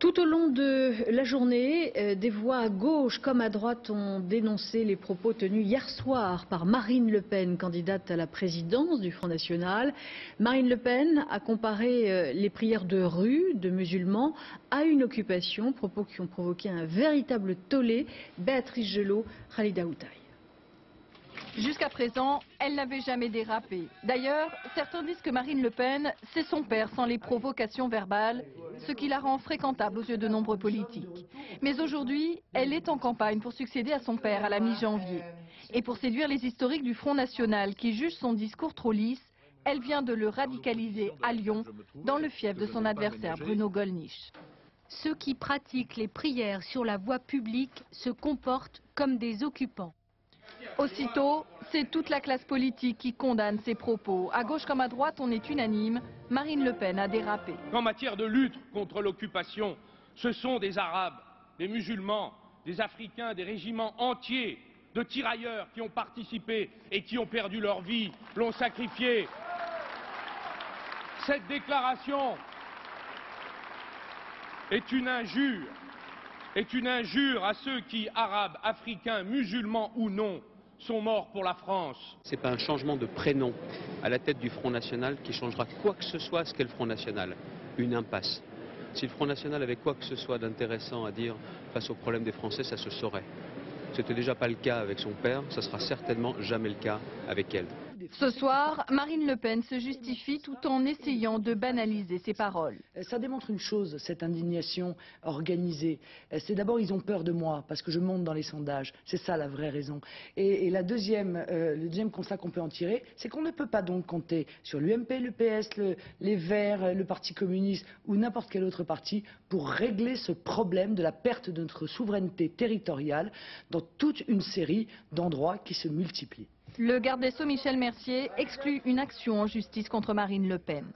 Tout au long de la journée, des voix à gauche comme à droite ont dénoncé les propos tenus hier soir par Marine Le Pen, candidate à la présidence du Front National. Marine Le Pen a comparé les prières de rue de musulmans à une occupation, propos qui ont provoqué un véritable tollé. Béatrice Gelot, Khalida Outaï. Jusqu'à présent, elle n'avait jamais dérapé. D'ailleurs, certains disent que Marine Le Pen, c'est son père sans les provocations verbales, ce qui la rend fréquentable aux yeux de nombreux politiques. Mais aujourd'hui, elle est en campagne pour succéder à son père à la mi-janvier. Et pour séduire les historiques du Front National qui jugent son discours trop lisse, elle vient de le radicaliser à Lyon, dans le fief de son adversaire Bruno Gollnisch. Ceux qui pratiquent les prières sur la voie publique se comportent comme des occupants. Aussitôt, c'est toute la classe politique qui condamne ces propos. À gauche comme à droite, on est unanime. Marine Le Pen a dérapé. En matière de lutte contre l'occupation, ce sont des Arabes, des musulmans, des Africains, des régiments entiers de tirailleurs qui ont participé et qui ont perdu leur vie, l'ont sacrifié. Cette déclaration est une injure à ceux qui, Arabes, Africains, musulmans ou non, sont morts pour la France. Ce n'est pas un changement de prénom à la tête du Front National qui changera quoi que ce soit à ce qu'est le Front National. Une impasse. Si le Front National avait quoi que ce soit d'intéressant à dire face aux problèmes des Français, ça se saurait. Ce n'était déjà pas le cas avec son père, ça sera certainement jamais le cas avec elle. Ce soir, Marine Le Pen se justifie tout en essayant de banaliser ses paroles. Ça démontre une chose, cette indignation organisée. C'est d'abord, ils ont peur de moi, parce que je monte dans les sondages. C'est ça la vraie raison. Et le deuxième constat qu'on peut en tirer, c'est qu'on ne peut pas donc compter sur l'UMP, le PS, les Verts, le Parti communiste ou n'importe quel autre parti pour régler ce problème de la perte de notre souveraineté territoriale dans toute une série d'endroits qui se multiplient. Le garde des Sceaux Michel Mercier exclut une action en justice contre Marine Le Pen.